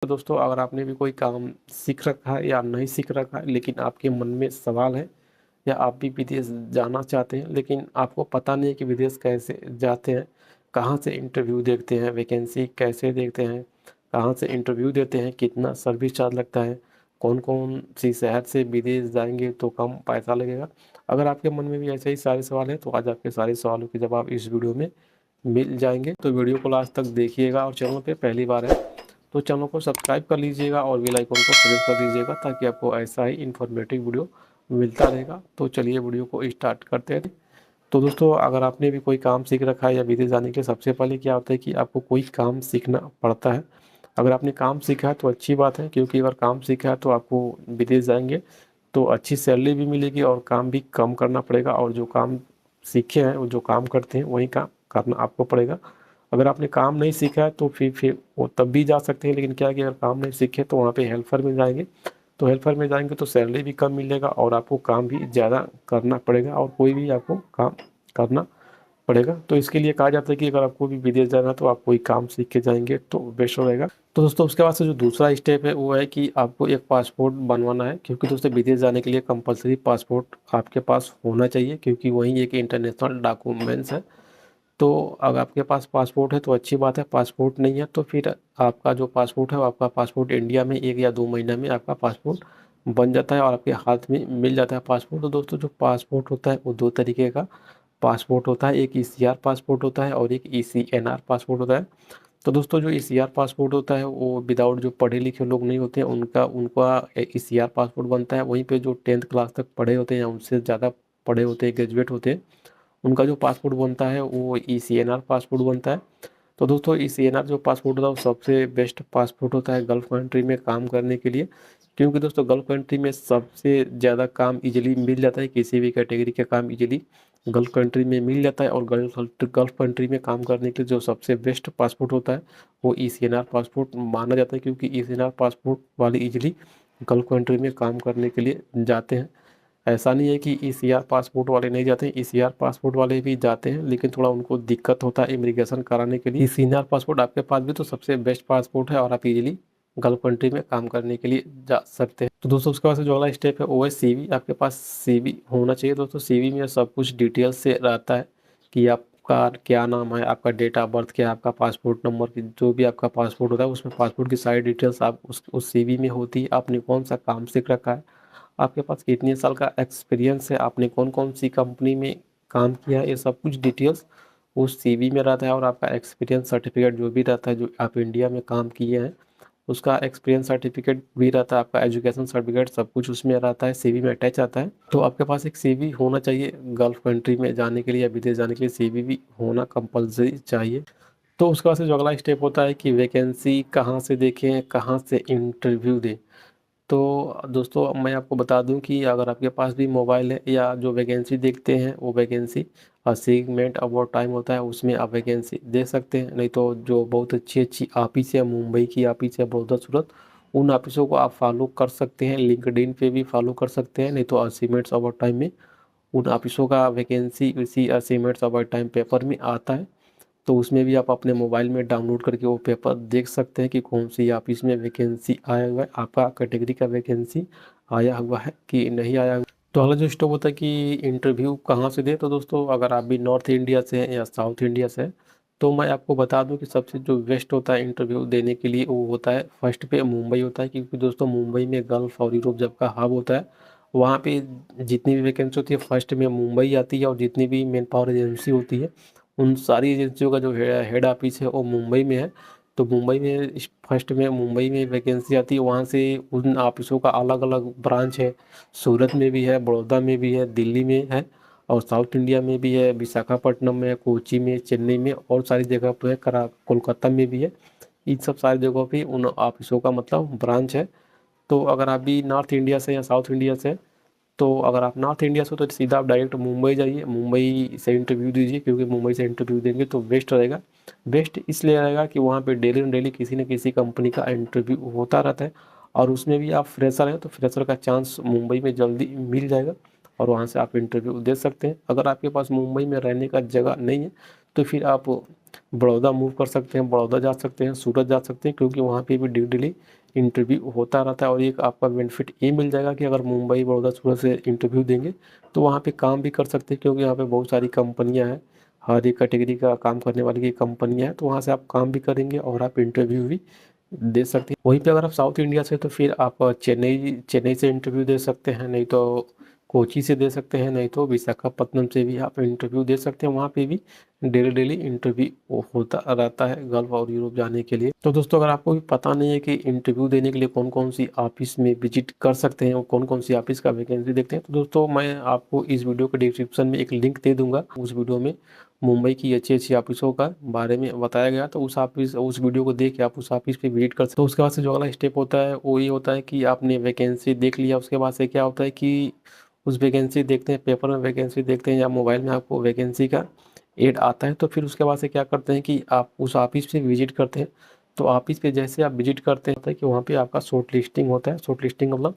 दोस्तों अगर आपने भी कोई काम सीख रखा है या नहीं सीख रखा है लेकिन आपके मन में सवाल है या आप भी विदेश जाना चाहते हैं लेकिन आपको पता नहीं है कि विदेश कैसे जाते हैं, कहाँ से इंटरव्यू देखते हैं, वैकेंसी कैसे देखते हैं, कहाँ से इंटरव्यू देते हैं, कितना सर्विस चार्ज लगता है, कौन कौन सी शहर से विदेश जाएंगे तो कम पैसा लगेगा। अगर आपके मन में भी ऐसे ही सारे सवाल हैं तो आज आपके सारे सवालों के जवाब इस वीडियो में मिल जाएंगे। तो वीडियो को लास्ट तक देखिएगा और चैनल पे पहली बार है तो चैनल को सब्सक्राइब कर लीजिएगा और बेल आइकन को प्रेस कर दीजिएगा ताकि आपको ऐसा ही इन्फॉर्मेटिव वीडियो मिलता रहेगा। तो चलिए वीडियो को स्टार्ट करते हैं। तो दोस्तों अगर आपने भी कोई काम सीख रखा है या विदेश जाने के लिए सबसे पहले क्या होता है कि आपको कोई काम सीखना पड़ता है। अगर आपने काम सीखा है तो अच्छी बात है, क्योंकि अगर काम सीखा है तो आपको विदेश जाएंगे तो अच्छी सैलरी भी मिलेगी और काम भी कम करना पड़ेगा, और जो काम सीखे हैं वो जो काम करते हैं वही काम करना आपको पड़ेगा। अगर आपने काम नहीं सीखा है तो फिर वो तब भी जा सकते हैं, लेकिन क्या है कि अगर काम नहीं सीखे तो वहाँ पे हेल्पर में जाएंगे, तो हेल्पर में जाएंगे तो सैलरी भी कम मिलेगा और आपको काम भी ज़्यादा करना पड़ेगा और कोई भी आपको काम करना पड़ेगा। तो इसके लिए कहा जाता है कि अगर आपको भी विदेश जाना है तो आप कोई काम सीख के जाएंगे तो बेस्ट रहेगा। तो दोस्तों उसके बाद से जो दूसरा स्टेप है वो है कि आपको एक पासपोर्ट बनवाना है, क्योंकि दोस्तों विदेश जाने के लिए कंपलसरी पासपोर्ट आपके पास होना चाहिए, क्योंकि वही एक इंटरनेशनल डॉक्यूमेंट्स है। तो अगर आपके पास पासपोर्ट है तो अच्छी बात है, पासपोर्ट नहीं है तो फिर आपका जो पासपोर्ट है वो आपका पासपोर्ट इंडिया में 1 या 2 महीना में आपका पासपोर्ट बन जाता है और आपके हाथ में मिल जाता है पासपोर्ट। तो दोस्तों जो पासपोर्ट होता है वो दो तरीके का पासपोर्ट होता है, एक ईसीआर पासपोर्ट होता है और एक ईसीएनआर पासपोर्ट होता है। तो दोस्तों जो ईसीआर पासपोर्ट होता है वो विदाउट जो पढ़े लिखे लोग नहीं होते हैं उनका उनका ईसीआर पासपोर्ट बनता है। वहीं पे जो 10th क्लास तक पढ़े होते हैं या उनसे ज़्यादा पढ़े होते हैं, ग्रेजुएट होते हैं, उनका जो पासपोर्ट बनता है वो ईसीएनआर पासपोर्ट बनता है। तो दोस्तों ईसीएनआर जो पासपोर्ट होता है वो सबसे बेस्ट पासपोर्ट होता है गल्फ़ कंट्री में काम करने के लिए, क्योंकि दोस्तों गल्फ़ कंट्री में सबसे ज़्यादा काम इजीली मिल जाता है, किसी भी कैटेगरी का काम इजीली गल्फ़ कंट्री में मिल जाता है। और गल्फ़ कंट्री में काम करने के लिए जो सबसे बेस्ट पासपोर्ट होता है वो ईसीएनआर पासपोर्ट माना जाता है, क्योंकि ईसीएनआर पासपोर्ट वाले इजीली गल्फ़ कंट्री में काम करने के लिए जाते हैं। ऐसा नहीं है कि ईसीआर पासपोर्ट वाले नहीं जाते हैं, ईसीआर पासपोर्ट वाले भी जाते हैं, लेकिन थोड़ा उनको दिक्कत होता है इमिग्रेशन कराने के लिए। ईसीआर पासपोर्ट आपके पास भी तो सबसे बेस्ट पासपोर्ट है और आप इजीली गल्फ कंट्री में काम करने के लिए जा सकते हैं। तो दोस्तों उसके बाद से जो अगला स्टेप है वो है सीवी। आपके पास सीवी होना चाहिए दोस्तों। सीवी में सब कुछ डिटेल्स से रहता है कि आपका क्या नाम है, आपका डेट ऑफ बर्थ क्या है, आपका पासपोर्ट नंबर की जो भी आपका पासपोर्ट होता है उसमें पासपोर्ट की सारी डिटेल्स आप उस सीवी में होती है। आपने कौन सा काम सीख रखा है, आपके पास कितने साल का एक्सपीरियंस है, आपने कौन कौन सी कंपनी में काम किया है, ये सब कुछ डिटेल्स उस सीवी में रहता है। और आपका एक्सपीरियंस सर्टिफिकेट जो भी रहता है जो आप इंडिया में काम किए हैं उसका एक्सपीरियंस सर्टिफिकेट भी रहता है, आपका एजुकेशन सर्टिफिकेट सब कुछ उसमें रहता है, सीवी में अटैच आता है। तो आपके पास एक सीवी होना चाहिए गल्फ कंट्री में जाने के लिए या विदेश जाने के लिए, सीवी भी होना कंपलसरी चाहिए। तो उसके बाद से जो अगला स्टेप होता है कि वैकेंसी कहाँ से देखें, कहाँ से इंटरव्यू दें। तो दोस्तों मैं आपको बता दूं कि अगर आपके पास भी मोबाइल है या जो वैकेंसी देखते हैं वो वैकेंसी सीगमेंट अवार्ड टाइम होता है उसमें आप वैकेंसी दे सकते हैं। नहीं तो जो बहुत अच्छी अच्छी ऑफिस है, मुंबई की ऑफिस है, बड़ौदा, सूरत, उन ऑफिसों को आप फॉलो कर सकते हैं। लिंक्डइन पे भी फॉलो कर सकते हैं। नहीं तो सीमेंट्स अवार्ड टाइम में उन ऑफिसों का वैकेंसी उसी सीमेंट्स अवार्ड टाइम पेपर में आता है। तो उसमें भी आप अपने मोबाइल में डाउनलोड करके वो पेपर देख सकते हैं कि कौन सी ऑफिस में वैकेंसी आया हुआ है, आपका कैटेगरी का वैकेंसी आया हुआ है कि नहीं आया हुआ। तो अगला जो स्टेप होता है कि इंटरव्यू कहाँ से दे। तो दोस्तों अगर आप भी नॉर्थ इंडिया से हैं या साउथ इंडिया से हैं तो मैं आपको बता दूं कि सबसे जो बेस्ट होता है इंटरव्यू देने के लिए वो होता है फर्स्ट पे मुंबई होता है, क्योंकि दोस्तों मुंबई में गल्फ और यूरोप जब का हब होता है वहाँ पे जितनी भी वैकेंसी होती है फर्स्ट में मुंबई आती है, और जितनी भी मैन पावर एजेंसी होती है उन सारी एजेंसियों का जो हेड ऑफिस है वो मुंबई में है। तो मुंबई में फर्स्ट में मुंबई में वैकेंसी आती है, वहाँ से उन ऑफिसों का अलग अलग ब्रांच है। सूरत में भी है, बड़ौदा में भी है, दिल्ली में है, और साउथ इंडिया में भी है, विशाखापट्टनम में है, कोची में, चेन्नई में और सारी जगह पर है, कोलकाता में भी है। इन सब सारी जगहों पे उन ऑफिसों का मतलब ब्रांच है। तो अगर आप भी नॉर्थ इंडिया से या साउथ इंडिया से, तो अगर आप नॉर्थ इंडिया से हो तो सीधा आप डायरेक्ट मुंबई जाइए, मुंबई से इंटरव्यू दीजिए, क्योंकि मुंबई से इंटरव्यू देंगे तो बेस्ट रहेगा। बेस्ट इसलिए रहेगा कि वहाँ पे डेली न डेली किसी न किसी कंपनी का इंटरव्यू होता रहता है, और उसमें भी आप फ्रेशर हैं तो फ्रेशर का चांस मुंबई में जल्दी मिल जाएगा। और वहाँ से आप इंटरव्यू दे सकते हैं। अगर आपके पास मुंबई में रहने का जगह नहीं है तो फिर आप बड़ौदा मूव कर सकते हैं, बड़ौदा जा सकते हैं, सूरत जा सकते हैं, क्योंकि वहाँ पे भी डेली इंटरव्यू होता रहता है। और एक आपका बेनिफिट ये मिल जाएगा कि अगर मुंबई, बड़ौदा, सूरत से इंटरव्यू देंगे तो वहाँ पे काम भी कर सकते हैं, क्योंकि यहाँ पे बहुत सारी कंपनियाँ हैं, हर एक कैटेगरी का काम करने वाली की कंपनियाँ हैं, तो वहाँ से आप काम भी करेंगे और आप इंटरव्यू भी दे सकते हैं। वहीं पे अगर आप साउथ इंडिया से तो फिर आप चेन्नई से इंटरव्यू दे सकते हैं, नहीं तो कोची से दे सकते हैं, नहीं तो विशाखापत्तनम से भी आप इंटरव्यू दे सकते हैं। वहाँ पे भी डेली इंटरव्यू होता रहता है गल्फ और यूरोप जाने के लिए। तो दोस्तों, अगर आपको भी पता नहीं है कि इंटरव्यू देने के लिए कौन कौन सी ऑफिस में विजिट कर सकते हैं और कौन कौन सी ऑफिस का वैकेंसी देखते हैं, तो दोस्तों मैं आपको इस वीडियो के डिस्क्रिप्शन में एक लिंक दे दूंगा। उस वीडियो में मुंबई की अच्छी अच्छी ऑफिसों का बारे में बताया गया, तो उस वीडियो को देख के आप उस ऑफिस पे विजिट कर सकते। तो उसके बाद से जो अगला स्टेप होता है वो ये होता है कि आपने वैकेंसी देख लिया, उसके बाद से क्या होता है कि उस वैकेंसी देखते हैं, पेपर में वैकेंसी देखते हैं या मोबाइल में आपको वैकेंसी का ऐड आता है, तो फिर उसके बाद से क्या करते हैं कि आप उस ऑफिस पे विजिट करते हैं। तो ऑफिस पे जैसे आप विजिट करते हैं कि वहाँ पे आपका शॉर्ट लिस्टिंग होता है। शॉर्ट लिस्टिंग मतलब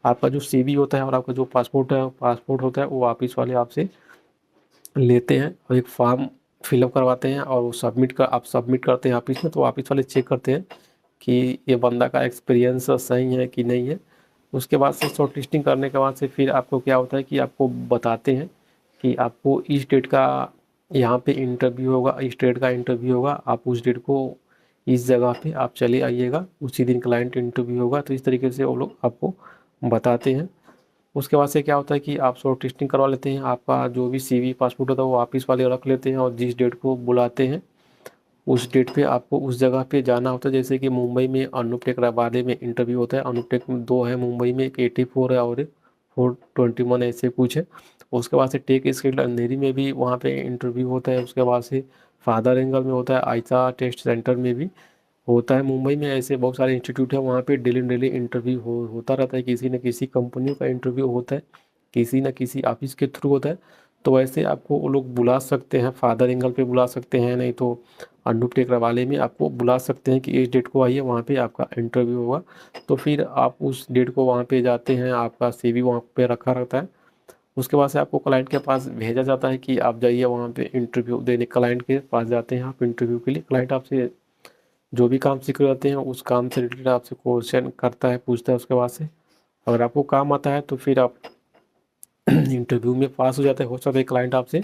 आपका जो सीवी होता है और आपका जो पासपोर्ट होता है वो ऑफिस वाले आपसे लेते हैं और एक फॉर्म फिलअप करवाते हैं और वो आप सबमिट करते हैं ऑफिस में। तो ऑफिस वाले चेक करते हैं कि ये बंदा का एक्सपीरियंस सही है कि नहीं है। उसके बाद से शॉर्ट लिस्टिंग करने के बाद से फिर आपको क्या होता है कि आपको बताते हैं कि आपको इस डेट का यहाँ पे इंटरव्यू होगा, इस डेट का इंटरव्यू होगा, आप उस डेट को इस जगह पे आप चले आइएगा, उसी दिन क्लाइंट इंटरव्यू होगा। तो इस तरीके से वो लोग आपको बताते हैं। उसके बाद से क्या होता है कि आप शॉर्ट लिस्टिंग करवा लेते हैं, आपका जो भी सीवी पासपोर्ट होता है वो ऑफिस वाले रख लेते हैं और जिस डेट को बुलाते हैं उस डेट पे आपको उस जगह पे जाना होता है। जैसे कि मुंबई में अनूप टेकराबादे में इंटरव्यू होता है, अनूप टेक में 2 है मुंबई में, एक 84 है और एक 421 ऐसे कुछ है। उसके बाद से टेक स्किल अंधेरी में भी वहाँ पे इंटरव्यू होता है। उसके बाद से फादर एंगल में होता है, आयसा टेस्ट सेंटर में भी होता है। मुंबई में ऐसे बहुत सारे इंस्टीट्यूट है, वहाँ पे डेली इंटरव्यू होता रहता है, किसी न किसी कंपनी का इंटरव्यू होता है, किसी न किसी ऑफिस के थ्रू होता है। तो वैसे आपको वो लोग बुला सकते हैं, फादर एंगल पे बुला सकते हैं, नहीं तो अनूप टेकरावाले में आपको बुला सकते हैं कि इस डेट को आइए, वहाँ पे आपका इंटरव्यू होगा। तो फिर आप उस डेट को वहाँ पे जाते हैं, आपका सीवी वहाँ पे रखा रहता है। उसके बाद से आपको क्लाइंट के पास भेजा जाता है कि आप जाइए वहाँ पे इंटरव्यू देने। क्लाइंट के पास जाते हैं आप इंटरव्यू के लिए। क्लाइंट आपसे जो भी काम सीख रहे होते हैं उस काम से रिलेटेड आपसे क्वेश्चन करता है, पूछता है। उसके बाद से अगर आपको काम आता है तो फिर आप इंटरव्यू में पास हो जाते हैं। हो सकता है क्लाइंट आपसे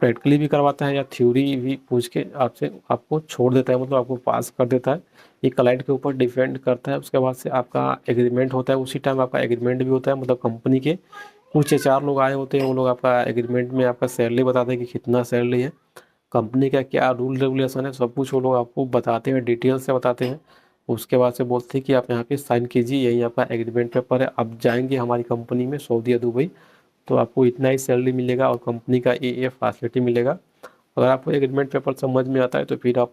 प्रैक्टिकली भी करवाता है या थ्योरी भी पूछ के आपसे आपको छोड़ देता है, मतलब आपको पास कर देता है। ये क्लाइंट के ऊपर डिपेंड करता है। उसके बाद से आपका एग्रीमेंट होता है, उसी टाइम आपका एग्रीमेंट भी होता है, मतलब कंपनी के कुछ HR लोग आए होते हैं, वो लोग आपका एग्रीमेंट में आपका सैलरी बताते हैं कि कितना सैलरी है, कंपनी का क्या रूल रेगुलेशन है, सब कुछ वो लोग आपको बताते हैं, डिटेल से बताते हैं। उसके बाद से बोलते हैं कि आप यहाँ पे साइन कीजिए, यही आपका एग्रीमेंट पेपर है, आप जाएंगे हमारी कंपनी में सऊदी या दुबई तो आपको इतना ही सैलरी मिलेगा और कंपनी का ये फैसिलिटी मिलेगा। अगर आपको एग्रीमेंट पेपर समझ में आता है तो फिर आप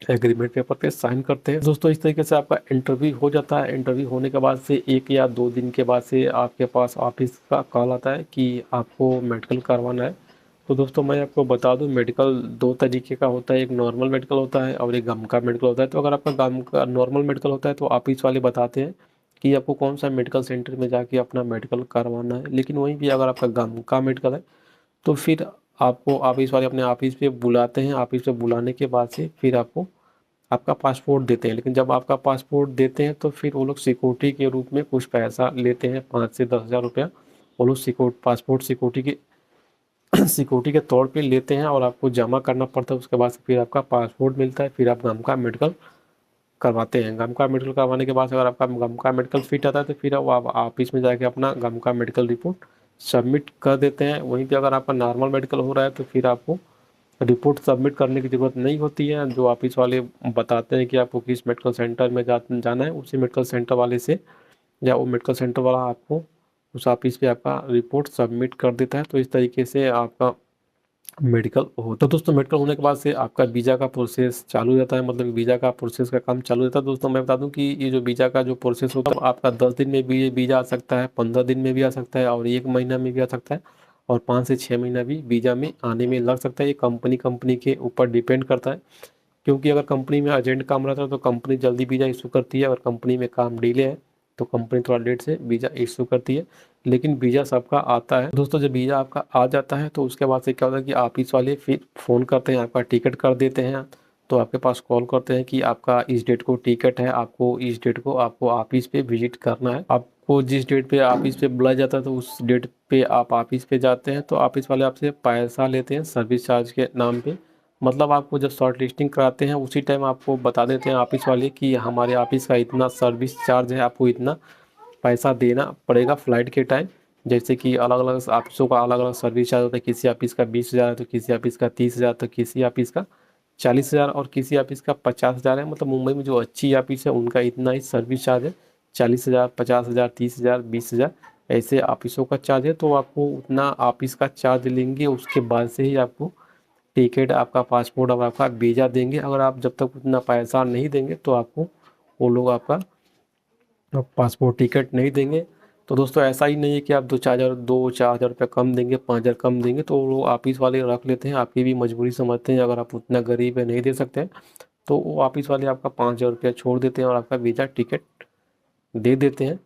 एग्रीमेंट पेपर पे साइन करते हैं। दोस्तों, इस तरीके से आपका इंटरव्यू हो जाता है। इंटरव्यू होने के बाद से 1 या 2 दिन के बाद से आपके पास ऑफिस का कॉल आता है कि आपको मेडिकल करवाना है। तो दोस्तों, मैं आपको बता दूं, मेडिकल 2 तरीके का होता है, एक नॉर्मल मेडिकल होता है और एक गम का मेडिकल होता है। तो अगर आपका गम का नॉर्मल मेडिकल होता है तो ऑफिस वाले बताते हैं कि आपको कौन सा मेडिकल सेंटर में जाके अपना मेडिकल करवाना है। लेकिन वहीं भी अगर आपका गम का मेडिकल है तो फिर आपको ऑफिस वाले अपने ऑफिस पे बुलाते हैं। ऑफिस पे बुलाने के बाद से फिर आपको आपका पासपोर्ट देते हैं। लेकिन जब आपका पासपोर्ट देते हैं तो फिर वो लोग सिक्योरिटी के रूप में कुछ पैसा लेते हैं, 5 से 10 हज़ार रुपया। वो लोग पासपोर्ट सिक्योरिटी के सिक्योरिटी के तौर पे लेते हैं और आपको जमा करना पड़ता है। उसके बाद से फिर आपका पासपोर्ट मिलता है, फिर आप गम का मेडिकल करवाते हैं। गम का मेडिकल करवाने के बाद अगर आपका गम का मेडिकल फिट आता है तो फिर आप ऑफिस में जाके अपना गम का मेडिकल रिपोर्ट सबमिट कर देते हैं। वहीं पे अगर आपका नॉर्मल मेडिकल हो रहा है तो फिर आपको रिपोर्ट सबमिट करने की ज़रूरत नहीं होती है। जो ऑफिस वाले बताते हैं कि आपको किस मेडिकल सेंटर में जाना है, उसी मेडिकल सेंटर वाले से या वो मेडिकल सेंटर वाला आपको उस ऑफिस पे आपका रिपोर्ट सबमिट कर देता है। तो इस तरीके से आपका मेडिकल हो। तो दोस्तों, मेडिकल होने के बाद से आपका वीज़ा का प्रोसेस चालू हो जाता है, मतलब वीज़ा का प्रोसेस का काम चालू रहता है। दोस्तों, मैं बता दूं कि ये जो वीज़ा का जो प्रोसेस होता है आपका 10 दिन में भी वीज़ा आ सकता है, 15 दिन में भी आ सकता है और 1 महीना में भी आ सकता है और 5 से 6 महीना भी वीज़ा में आने में लग सकता है। ये कंपनी के ऊपर डिपेंड करता है, क्योंकि अगर कंपनी में अर्जेंट काम रहता है तो कंपनी जल्दी वीज़ा इशू करती है, अगर कंपनी में काम डिले है तो कंपनी थोड़ा लेट से वीज़ा इशू करती है। लेकिन वीज़ा सबका आता है। दोस्तों जब वीज़ा आपका आ जाता है तो उसके बाद से क्या होता है कि ऑफिस वाले फिर फ़ोन करते हैं, आपका टिकट कर देते हैं। तो आपके पास कॉल करते हैं कि आपका इस डेट को टिकट है, आपको इस डेट को आपको ऑफिस पे विज़िट करना है। आपको जिस डेट पे ऑफिस पे बुलाया जाता है तो उस डेट पे आप ऑफिस पे जाते हैं, तो ऑफिस वाले आपसे पैसा लेते हैं सर्विस चार्ज के नाम पे। मतलब आपको जब शॉर्ट लिस्टिंग कराते हैं उसी टाइम आपको बता देते हैं ऑफिस वाले कि हमारे ऑफिस का इतना सर्विस चार्ज है, आपको इतना पैसा देना पड़ेगा फ़्लाइट के टाइम। जैसे कि अलग-अलग ऑफिसों का अलग-अलग सर्विस चार्ज होता है, किसी ऑफिस का 20,000 है तो किसी ऑफिस का 30,000, तो किसी ऑफिस का 40,000 और किसी ऑफिस का 50,000 है। मतलब मुंबई में जो अच्छी ऑफिस है उनका इतना ही सर्विस चार्ज है, 40,000, 50,000, 30,000, 20,000 ऐसे ऑफिसों का चार्ज है। तो आपको उतना ऑफिस का चार्ज लेंगे, उसके बाद से ही आपको टिकट, आपका पासपोर्ट और आपका वीज़ा देंगे। अगर आप जब तक उतना पैसा नहीं देंगे तो आपको वो लोग आपका पासपोर्ट टिकट नहीं देंगे। तो दोस्तों ऐसा ही नहीं है कि आप 2-4 हज़ार रुपये कम देंगे, 5,000 कम देंगे तो वो ऑफिस वाले रख लेते हैं, आपकी भी मजबूरी समझते हैं। अगर आप उतना गरीब है, नहीं दे सकते हैं, तो वो ऑफिस वाले आपका 5,000 रुपया छोड़ देते हैं और आपका वीज़ा टिकट दे देते हैं।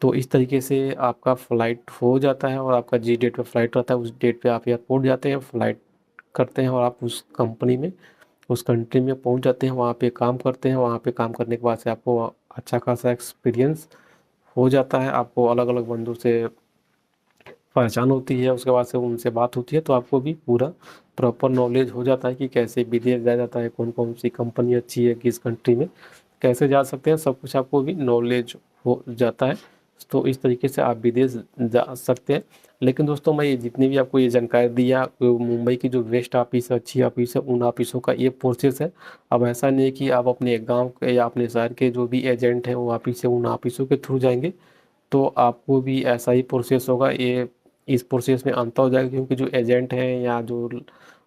तो इस तरीके से आपका फ़्लाइट हो जाता है और आपका जिस डेट पे फ़्लाइट रहता है उस डेट पे आप एयरपोर्ट जाते हैं, फ़्लाइट करते हैं और आप उस कंपनी में, उस कंट्री में पहुंच जाते हैं, वहाँ पे काम करते हैं। वहाँ पे काम करने के बाद से आपको अच्छा खासा एक्सपीरियंस हो जाता है, आपको अलग अलग बंदों से पहचान होती है, उसके बाद से उनसे बात होती है, तो आपको भी पूरा प्रॉपर नॉलेज हो जाता है कि कैसे विदेश जाया जाता है, कौन कौन सी कंपनी अच्छी है, किस कंट्री में कैसे जा सकते हैं, सब कुछ आपको भी नॉलेज हो जाता है। तो इस तरीके से आप विदेश जा सकते हैं। लेकिन दोस्तों मैं ये जितनी भी आपको ये जानकारी दिया, मुंबई की जो बेस्ट ऑफिस है, अच्छी ऑफिस है, उन ऑफिसों का ये प्रोसेस है। अब ऐसा नहीं है कि आप अपने गांव के या अपने शहर के जो भी एजेंट हैं वो ऑफिस है, उन ऑफिसों के थ्रू जाएंगे तो आपको भी ऐसा ही प्रोसेस होगा। ये इस प्रोसेस में अंतर हो जाएगा, क्योंकि जो एजेंट हैं या जो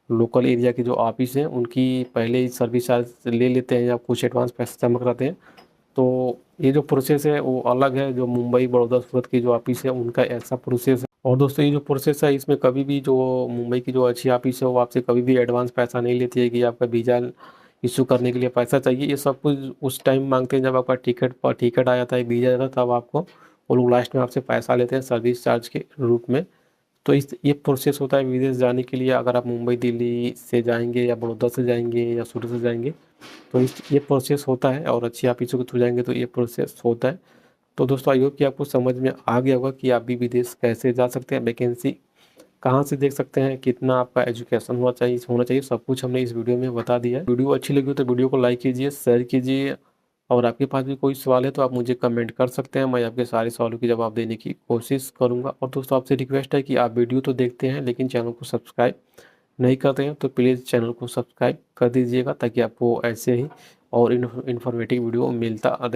लोकल एरिया के जो ऑफिस हैं उनकी पहले ही सर्विस चार्ज ले लेते हैं या कुछ एडवांस पैसा जमा कराते हैं। तो ये जो प्रोसेस है वो अलग है। जो मुंबई, बड़ौदा, सूरत की जो ऑफिस है उनका ऐसा प्रोसेस है। और दोस्तों ये जो प्रोसेस है इसमें कभी भी जो मुंबई की जो अच्छी ऑफिस है वो आपसे कभी भी एडवांस पैसा नहीं लेती है कि आपका वीज़ा इशू करने के लिए पैसा चाहिए। ये सब कुछ उस टाइम मांगते हैं जब आपका टिकट आ जाता है, वीज़ा आ जाता है, तब आपको वो लोग लास्ट में आपसे पैसा लेते हैं सर्विस चार्ज के रूप में। तो इस ये प्रोसेस होता है विदेश जाने के लिए। अगर आप मुंबई, दिल्ली से जाएंगे या बड़ौदा से जाएंगे या सूरत से जाएंगे तो इस ये प्रोसेस होता है, और अच्छी ऑफिसों के थ्रू जाएंगे तो ये प्रोसेस होता है। तो दोस्तों आई होप कि आपको समझ में आ गया होगा कि आप भी विदेश कैसे जा सकते हैं, वैकेंसी कहाँ से देख सकते हैं, कितना आपका एजुकेशन होना चाहिए, सब कुछ हमने इस वीडियो में बता दिया है। वीडियो अच्छी लगी हो तो वीडियो को लाइक कीजिए, शेयर कीजिए, और आपके पास भी कोई सवाल है तो आप मुझे कमेंट कर सकते हैं, मैं आपके सारे सवालों की जवाब देने की कोशिश करूंगा। और दोस्तों आपसे रिक्वेस्ट है कि आप वीडियो तो देखते हैं लेकिन चैनल को सब्सक्राइब नहीं करते हैं, तो प्लीज़ चैनल को सब्सक्राइब कर दीजिएगा ताकि आपको ऐसे ही और इन्फॉर्मेटिव वीडियो मिलता रहे।